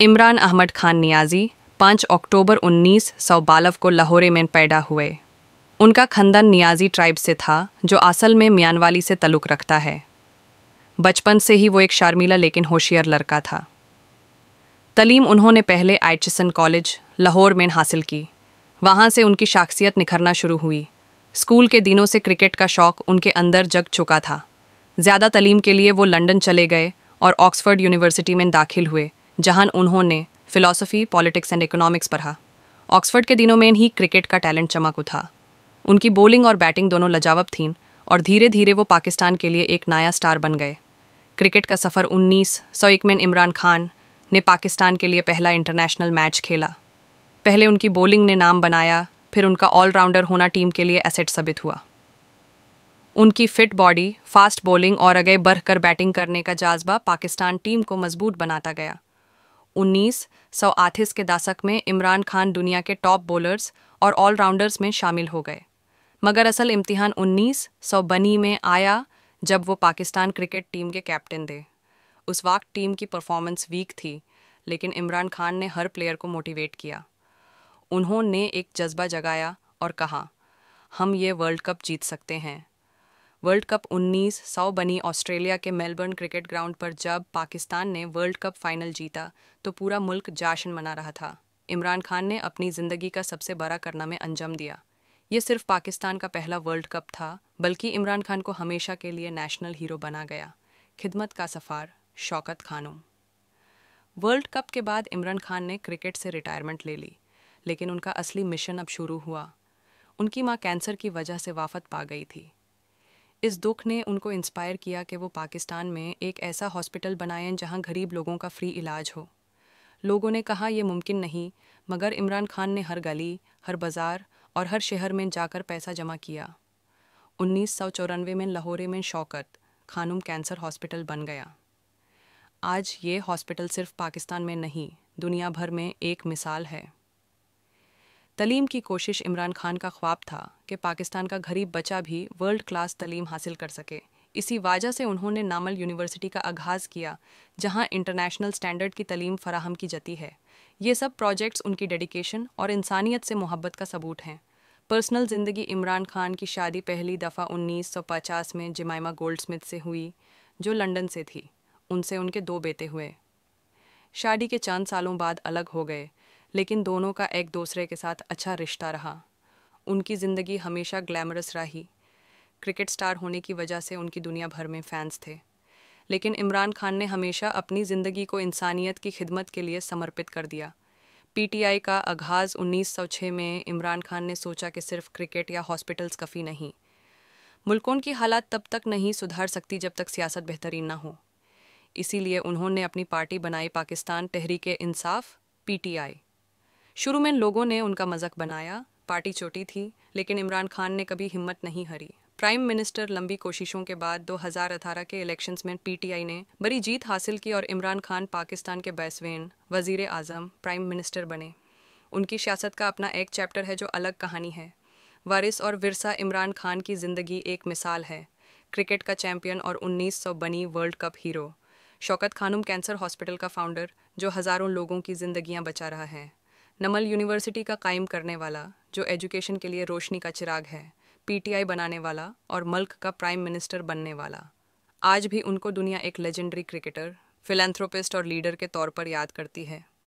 इमरान अहमद खान नियाज़ी 5 अक्टूबर 1952 को लाहौर में पैदा हुए। उनका खानदान नियाज़ी ट्राइब से था, जो असल में मियांवाली से ताल्लुक़ रखता है। बचपन से ही वो एक शर्मीला लेकिन होशियार लड़का था। तालीम उन्होंने पहले आइचसन कॉलेज लाहौर में हासिल की। वहाँ से उनकी शख्सियत निखरना शुरू हुई। स्कूल के दिनों से क्रिकेट का शौक़ उनके अंदर जग चुका था। ज़्यादा तालीम के लिए वो लंदन चले गए और ऑक्सफोर्ड यूनिवर्सिटी में दाखिल हुए, जहां उन्होंने फ़िलासफ़ी, पॉलिटिक्स एंड इकोनॉमिक्स पढ़ा। ऑक्सफोर्ड के दिनों में ही क्रिकेट का टैलेंट चमक उठा। उनकी बॉलिंग और बैटिंग दोनों लाजवाब थीं और धीरे धीरे वो पाकिस्तान के लिए एक नया स्टार बन गए। क्रिकेट का सफ़र 1901 में इमरान खान ने पाकिस्तान के लिए पहला इंटरनेशनल मैच खेला। पहले उनकी बॉलिंग ने नाम बनाया, फिर उनका ऑलराउंडर होना टीम के लिए एसेट साबित हुआ। उनकी फिट बॉडी, फास्ट बॉलिंग और आगे बढ़कर बैटिंग करने का जज्बा पाकिस्तान टीम को मजबूत बनाता गया। 1938 के दशक में इमरान खान दुनिया के टॉप बॉलर्स और ऑलराउंडर्स में शामिल हो गए। मगर असल इम्तिहान 1992 में आया, जब वो पाकिस्तान क्रिकेट टीम के कैप्टन थे। उस वक्त टीम की परफॉर्मेंस वीक थी, लेकिन इमरान खान ने हर प्लेयर को मोटिवेट किया। उन्होंने एक जज्बा जगाया और कहा, हम ये वर्ल्ड कप जीत सकते हैं। वर्ल्ड कप 1992 ऑस्ट्रेलिया के मेलबर्न क्रिकेट ग्राउंड पर जब पाकिस्तान ने वर्ल्ड कप फाइनल जीता तो पूरा मुल्क जश्न मना रहा था। इमरान खान ने अपनी ज़िंदगी का सबसे बड़ा कारनामे अंजाम दिया। ये सिर्फ पाकिस्तान का पहला वर्ल्ड कप था, बल्कि इमरान खान को हमेशा के लिए नेशनल हीरो बना गया। खिदमत का सफ़र, शौकत खानम। वर्ल्ड कप के बाद इमरान खान ने क्रिकेट से रिटायरमेंट ले ली, लेकिन उनका असली मिशन अब शुरू हुआ। उनकी माँ कैंसर की वजह से वाफत पा गई थी। इस दुख ने उनको इंस्पायर किया कि वो पाकिस्तान में एक ऐसा हॉस्पिटल बनाएं जहां गरीब लोगों का फ्री इलाज हो। लोगों ने कहा यह मुमकिन नहीं, मगर इमरान खान ने हर गली, हर बाज़ार और हर शहर में जाकर पैसा जमा किया। 1994 में लाहौर में शौकत खानम कैंसर हॉस्पिटल बन गया। आज ये हॉस्पिटल सिर्फ पाकिस्तान में नहीं, दुनिया भर में एक मिसाल है। तलीम की कोशिश इमरान खान का ख्वाब था कि पाकिस्तान का गरीब बच्चा भी वर्ल्ड क्लास तलीम हासिल कर सके। इसी वजह से उन्होंने नामल यूनिवर्सिटी का आगाज़ किया, जहां इंटरनेशनल स्टैंडर्ड की तलीम फराहम की जाती है। ये सब प्रोजेक्ट्स उनकी डेडिकेशन और इंसानियत से मोहब्बत का सबूत हैं। पर्सनल ज़िंदगी इमरान खान की शादी पहली दफ़ा 1950 में जमाइमा गोल्डस्मिथ से हुई, जो लंदन से थी। उनसे उनके 2 बेटे हुए। शादी के चंद सालों बाद अलग हो गए, लेकिन दोनों का एक दूसरे के साथ अच्छा रिश्ता रहा। उनकी ज़िंदगी हमेशा ग्लैमरस रही। क्रिकेट स्टार होने की वजह से उनकी दुनिया भर में फ़ैन्स थे, लेकिन इमरान खान ने हमेशा अपनी ज़िंदगी को इंसानियत की खिदमत के लिए समर्पित कर दिया। पीटीआई का आगाज़ 1906 में इमरान खान ने सोचा कि सिर्फ क्रिकेट या हॉस्पिटल्स काफ़ी नहीं। मुल्कों की हालात तब तक नहीं सुधार सकती जब तक सियासत बेहतरीन ना हो। इसीलिए उन्होंने अपनी पार्टी बनाई, पाकिस्तान तहरीक-ए-इंसाफ, पीटीआई। शुरू में लोगों ने उनका मजाक बनाया, पार्टी छोटी थी, लेकिन इमरान खान ने कभी हिम्मत नहीं हारी। प्राइम मिनिस्टर लंबी कोशिशों के बाद 2018 के इलेक्शंस में पीटीआई ने बड़ी जीत हासिल की और इमरान खान पाकिस्तान के 22वें वज़ीर आज़म प्राइम मिनिस्टर बने। उनकी सियासत का अपना एक चैप्टर है जो अलग कहानी है। वारिस और विरसा इमरान खान की ज़िंदगी एक मिसाल है। क्रिकेट का चैम्पियन और 1992 world cup hero. Shaukat Khanum cancer hospital का फाउंडर, जो हज़ारों लोगों की ज़िंदगियाँ बचा रहा है। नमल यूनिवर्सिटी का कायम करने वाला, जो एजुकेशन के लिए रोशनी का चिराग है। पीटीआई बनाने वाला और मुल्क का प्राइम मिनिस्टर बनने वाला। आज भी उनको दुनिया एक लेजेंडरी क्रिकेटर, फिलैंथ्रोपिस्ट और लीडर के तौर पर याद करती है।